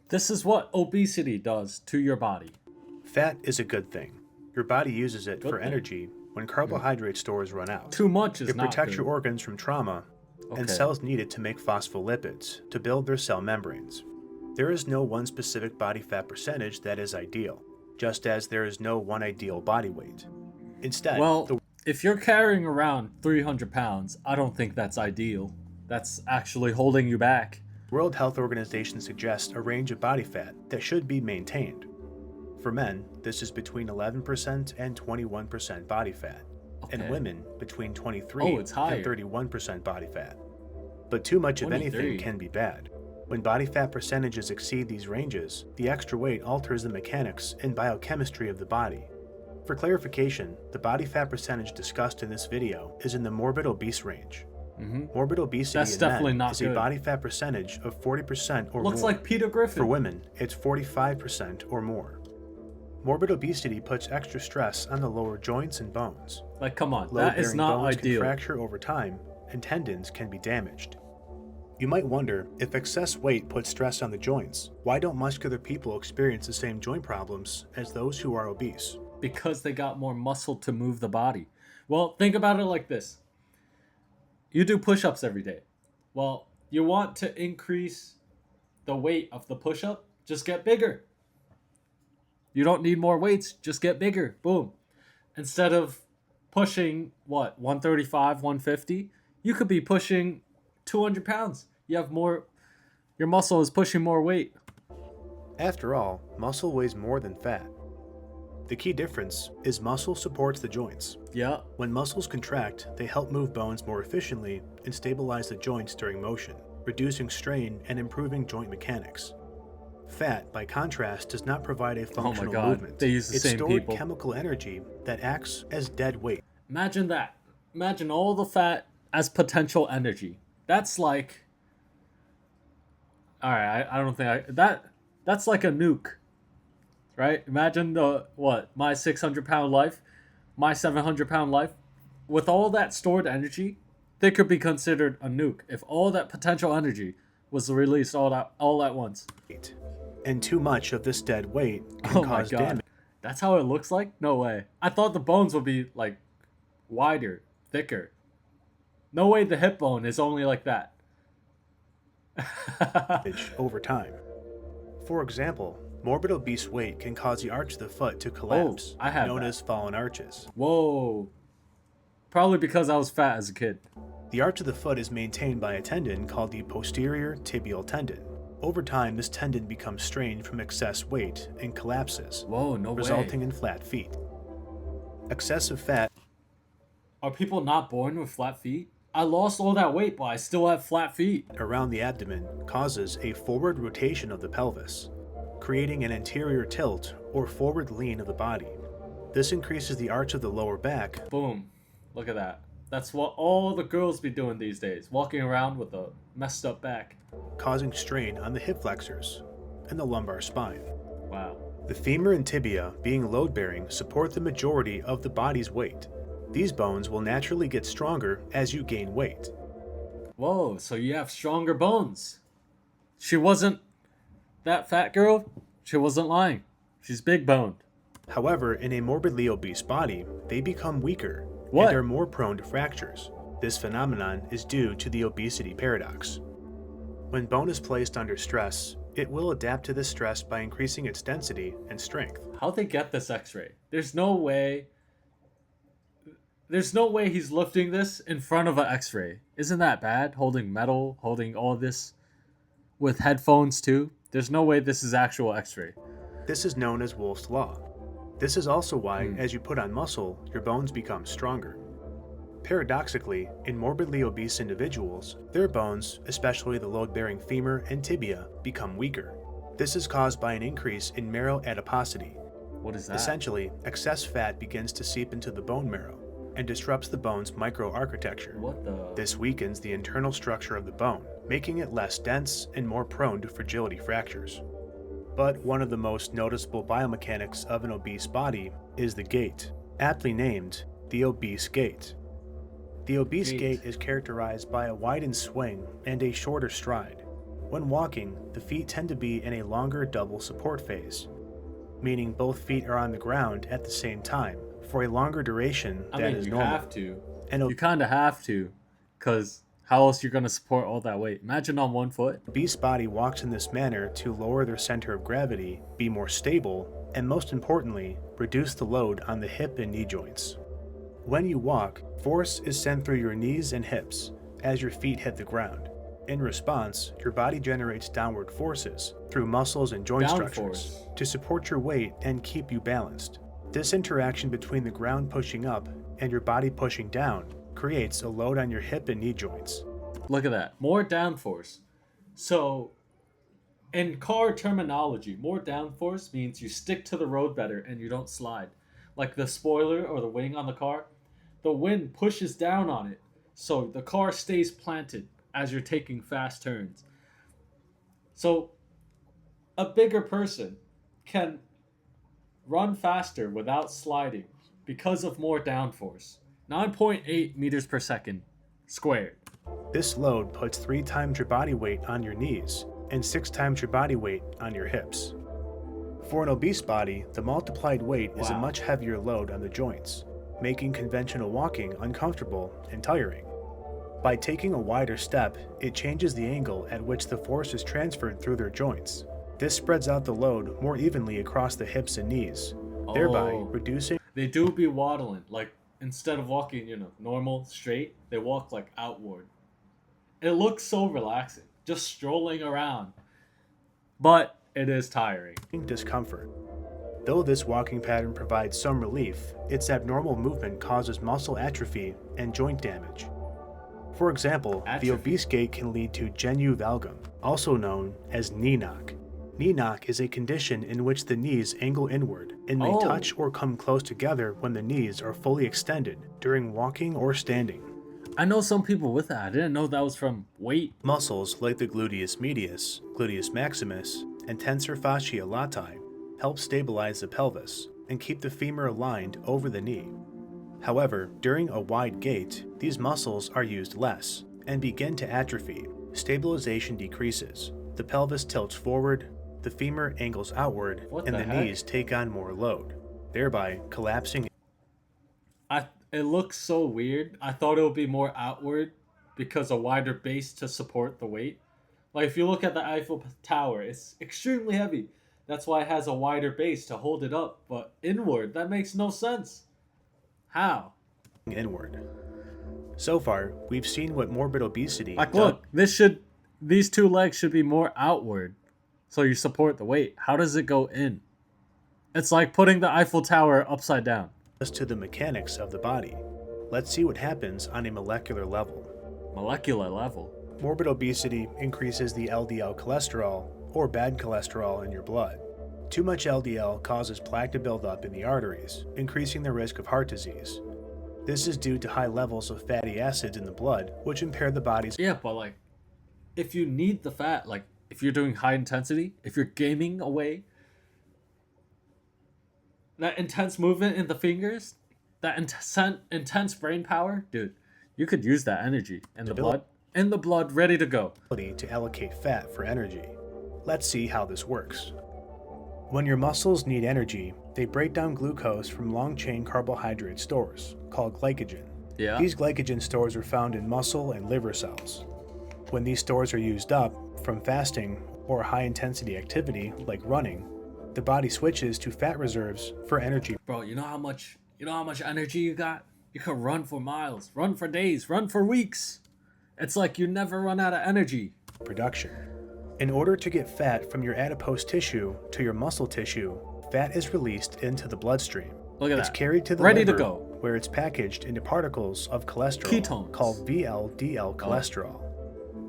This is what obesity does to your body. Fat is a good thing. Your body uses it for Good thing. energy when carbohydrate stores run out. Too much is It not protects your good. organs from trauma and Okay. cells need it to make phospholipids to build their cell membranes. There is no one specific body fat percentage that is ideal, just as there is no one ideal body weight. Instead, Well, the if you're carrying around 300 pounds, I don't think that's ideal. That's actually holding you back. World Health Organization suggests a range of body fat that should be maintained. For men, this is between 11% and 21% body fat, and Okay. women between 23 Oh, it's higher. and 31% body fat. But too much of anything 23. can be bad. When body fat percentages exceed these ranges, the extra weight alters the mechanics and biochemistry of the body. For clarification, the body fat percentage discussed in this video is in the morbid obese range. Morbid obesity That's in definitely men not is a good. body fat percentage of 40% or Looks more. like Peter Griffin. For women, it's 45% or more. Morbid obesity puts extra stress on the lower joints and bones. Like, come on, that Load-bearing is not bones can ideal. fracture over time, and tendons can be damaged. You might wonder, if excess weight puts stress on the joints, why don't muscular people experience the same joint problems as those who are obese? Because they got more muscle to move the body. Well, think about it like this. You do push-ups every day. Well, you want to increase the weight of the push-up, just get bigger. You don't need more weights, just get bigger. Boom. Instead of pushing, what, 135, 150, you could be pushing 200 pounds. You have more, your muscle is pushing more weight. After all, muscle weighs more than fat. The key difference is muscle supports the joints. Yeah. When muscles contract, they help move bones more efficiently and stabilize the joints during motion, reducing strain and improving joint mechanics. Fat, by contrast, does not provide a functional God, movement. they use the It's same stored people. chemical energy that acts as dead weight. Imagine that. Imagine all the fat as potential energy. That's like, all right, I don't think that's like a nuke, right? Imagine my 600-pound life, my 700-pound life, with all that stored energy, they could be considered a nuke if all that potential energy was released all at once. And too much of this dead weight can Oh my cause god, damage. that's how it looks like? No way. I thought the bones would be like wider, thicker. No way the hip bone is only like that. Over time. For example, morbid obese weight can cause the arch of the foot to collapse, I have known that. as fallen arches. Whoa. Probably because I was fat as a kid. The arch of the foot is maintained by a tendon called the posterior tibial tendon. Over time, this tendon becomes strained from excess weight and collapses, Whoa, no resulting way. in flat feet. Excessive fat Are people not born with flat feet? I lost all that weight, but I still have flat feet. around the abdomen causes a forward rotation of the pelvis, creating an anterior tilt or forward lean of the body. This increases the arch of the lower back. Boom. Look at that. That's what all the girls be doing these days, walking around with a messed up back. Causing strain on the hip flexors and the lumbar spine. Wow. The femur and tibia, being load-bearing, support the majority of the body's weight. These bones will naturally get stronger as you gain weight. Whoa, so you have stronger bones. She wasn't that fat girl. She wasn't lying. She's big boned. However, in a morbidly obese body, they become weaker What? and are more prone to fractures. This phenomenon is due to the obesity paradox. When bone is placed under stress, it will adapt to this stress by increasing its density and strength. How'd they get this x-ray? There's no way he's lifting this in front of an x-ray. Isn't that bad? Holding metal, holding all this with headphones too. There's no way this is actual x-ray. This is known as Wolff's Law. This is also why, as you put on muscle, your bones become stronger. Paradoxically, in morbidly obese individuals, their bones, especially the load-bearing femur and tibia, become weaker. This is caused by an increase in marrow adiposity. What is that? Essentially, excess fat begins to seep into the bone marrow and disrupts the bone's microarchitecture. What the? This weakens the internal structure of the bone, making it less dense and more prone to fragility fractures. But one of the most noticeable biomechanics of an obese body is the gait, aptly named the obese gait. The obese gait is characterized by a widened swing and a shorter stride. When walking, the feet tend to be in a longer double support phase, meaning both feet are on the ground at the same time for a longer duration I than mean, is you normal. have to. An You kind of have to, because how else you're gonna support all that weight? Imagine on one foot. obese body walks in this manner to lower their center of gravity, be more stable, and most importantly, reduce the load on the hip and knee joints. When you walk, force is sent through your knees and hips as your feet hit the ground. In response, your body generates downward forces through muscles and joint structures Downforce. to support your weight and keep you balanced. This interaction between the ground pushing up and your body pushing down creates a load on your hip and knee joints. Look at that. More downforce. So, in car terminology, more downforce means you stick to the road better and you don't slide. Like the spoiler or the wing on the car, the wind pushes down on it, so the car stays planted as you're taking fast turns. So, a bigger person can run faster without sliding because of more downforce. 9.8 meters per second squared. This load puts 3 times your body weight on your knees and 6 times your body weight on your hips. For an obese body, the multiplied weight is a Wow. much heavier load on the joints, making conventional walking uncomfortable and tiring. By taking a wider step, it changes the angle at which the force is transferred through their joints. This spreads out the load more evenly across the hips and knees, thereby Oh. reducing They do be waddling. Like, instead of walking, normal, straight, they walk like outward. It looks so relaxing, just strolling around. But it is tiring. discomfort. Though this walking pattern provides some relief, its abnormal movement causes muscle atrophy and joint damage. For example, Atrophy. the obese gait can lead to genu valgum, also known as knee knock. Knee knock is a condition in which the knees angle inward and may Oh. touch or come close together when the knees are fully extended during walking or standing. I know some people with that. I didn't know that was from weight. Muscles like the gluteus medius, gluteus maximus, and tensor fasciae latae help stabilize the pelvis and keep the femur aligned over the knee. However, during a wide gait, these muscles are used less and begin to atrophy. Stabilization decreases. The pelvis tilts forward, the femur angles outward, What and the the heck? knees take on more load, thereby collapsing. It looks so weird. I thought it would be more outward because a wider base to support the weight. Like if you look at the Eiffel Tower, it's extremely heavy. That's why it has a wider base to hold it up. But inward, that makes no sense. How? Inward. So far, we've seen what morbid obesity Like look, these two legs should be more outward. So you support the weight. How does it go in? It's like putting the Eiffel Tower upside down. does to the mechanics of the body. Let's see what happens on a molecular level. Molecular level. Morbid obesity increases the LDL cholesterol, or bad cholesterol, in your blood. Too much LDL causes plaque to build up in the arteries, increasing the risk of heart disease. This is due to high levels of fatty acids in the blood, which impair the body's Yeah, but like, if you need the fat, like if you're doing high intensity, if you're gaming away, that intense movement in the fingers, that intense brain power, dude, you could use that energy in the blood, ready to go. ability to allocate fat for energy. Let's see how this works. When your muscles need energy, they break down glucose from long-chain carbohydrate stores, called glycogen. Yeah. These glycogen stores are found in muscle and liver cells. When these stores are used up from fasting or high-intensity activity like running, the body switches to fat reserves for energy Bro, you know how much energy you got? You could run for miles, run for days, run for weeks. It's like you never run out of energy. production. In order to get fat from your adipose tissue to your muscle tissue, fat is released into the bloodstream. Look at It's that. carried to the Ready to liver, go. where it's packaged into particles of cholesterol Ketones. called VLDL cholesterol.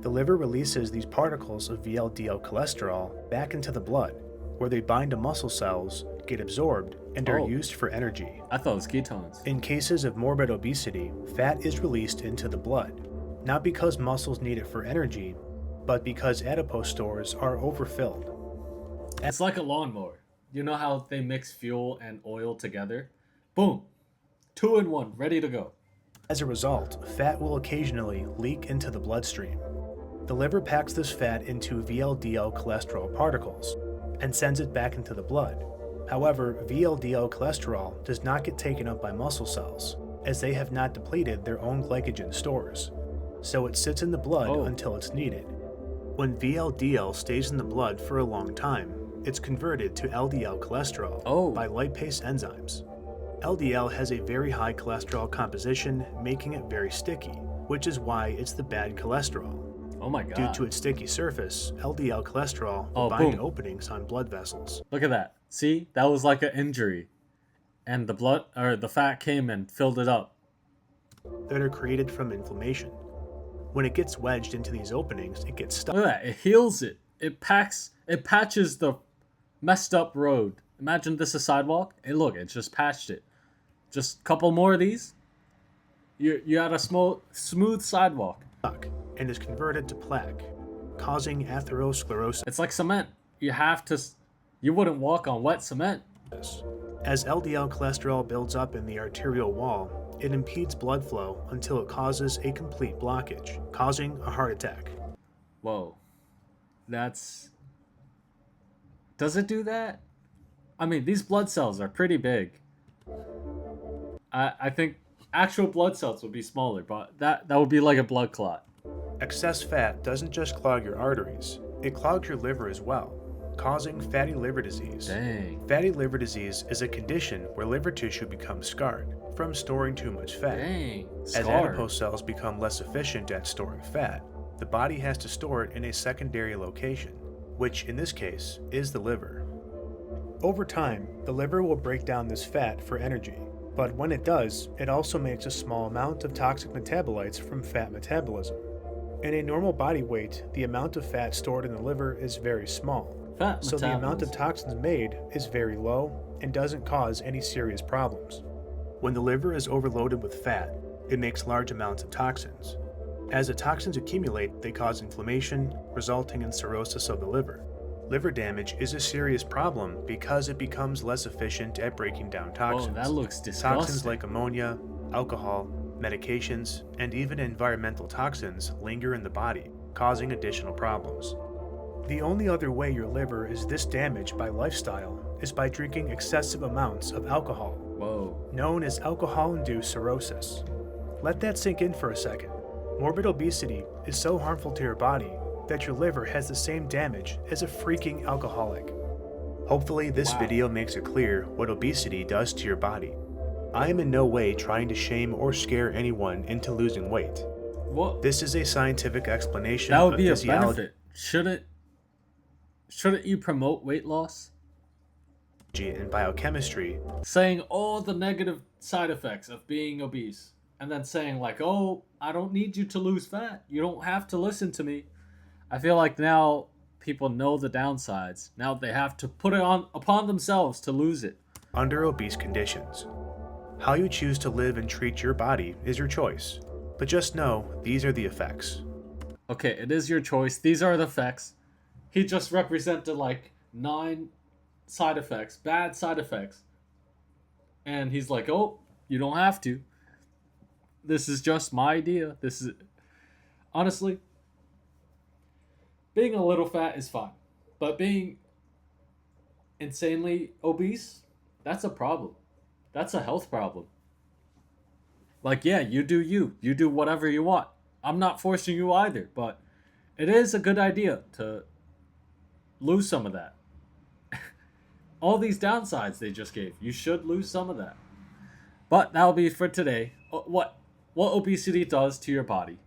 The liver releases these particles of VLDL cholesterol back into the blood, where they bind to muscle cells, get absorbed, and are Oh. used for energy. I thought it was ketones. In cases of morbid obesity, fat is released into the blood, not because muscles need it for energy, but because adipose stores are overfilled. It's like a lawnmower. You know how they mix fuel and oil together? Boom. 2 in 1, ready to go. As a result, fat will occasionally leak into the bloodstream. The liver packs this fat into VLDL cholesterol particles and sends it back into the blood. However, VLDL cholesterol does not get taken up by muscle cells, as they have not depleted their own glycogen stores, so it sits in the blood until it's needed. When VLDL stays in the blood for a long time, it's converted to LDL cholesterol by lipase enzymes. LDL has a very high cholesterol composition, making it very sticky, which is why it's the bad cholesterol. Oh my god. Due to its sticky surface, LDL cholesterol will bind to openings on blood vessels. Look at that. See? That was like an injury. And the blood or the fat came and filled it up. That are created from inflammation. When it gets wedged into these openings, it gets stuck. Look at that. It heals it. It patches the messed up road. Imagine this a sidewalk. Hey, look, it just patched it. Just a couple more of these. You had a smooth sidewalk. And is converted to plaque, causing atherosclerosis. It's like cement. You wouldn't walk on wet cement. As LDL cholesterol builds up in the arterial wall, it impedes blood flow until it causes a complete blockage, causing a heart attack. Whoa. Does it do that? I mean, these blood cells are pretty big. I think actual blood cells would be smaller, but that would be like a blood clot. Excess fat doesn't just clog your arteries, it clogs your liver as well, causing fatty liver disease. Dang. Fatty liver disease is a condition where liver tissue becomes scarred from storing too much fat. Dang. As adipose cells become less efficient at storing fat, the body has to store it in a secondary location, which in this case is the liver. Over time, the liver will break down this fat for energy, but when it does, it also makes a small amount of toxic metabolites from fat metabolism. In a normal body weight, the amount of fat stored in the liver is very small, so the amount of toxins made is very low and doesn't cause any serious problems. When the liver is overloaded with fat, it makes large amounts of toxins. As the toxins accumulate, they cause inflammation, resulting in cirrhosis of the liver. Liver damage is a serious problem because it becomes less efficient at breaking down toxins. Oh, that looks disgusting. Toxins like ammonia, alcohol, medications, and even environmental toxins linger in the body, causing additional problems. The only other way your liver is this damaged by lifestyle is by drinking excessive amounts of alcohol, known as alcohol-induced cirrhosis. Let that sink in for a second. Morbid obesity is so harmful to your body that your liver has the same damage as a freaking alcoholic. Hopefully this video makes it clear what obesity does to your body. I am in no way trying to shame or scare anyone into losing weight. This is a scientific explanation that would of be physiology. A benefit. Shouldn't you promote weight loss? And biochemistry. Saying all the negative side effects of being obese, and then saying like, oh, I don't need you to lose fat. You don't have to listen to me. I feel like now people know the downsides. Now they have to put it upon themselves to lose it. Under obese conditions. How you choose to live and treat your body is your choice. But just know, these are the effects. Okay, it is your choice. These are the effects. He just represented like 9 side effects, bad side effects. And he's like, oh, you don't have to. This is just my idea. Honestly, being a little fat is fine. But being insanely obese, that's a problem. That's a health problem. Like, yeah, you do you. You do whatever you want. I'm not forcing you either, but it is a good idea to lose some of that. All these downsides they just gave, you should lose some of that. But that'll be for today. What obesity does to your body.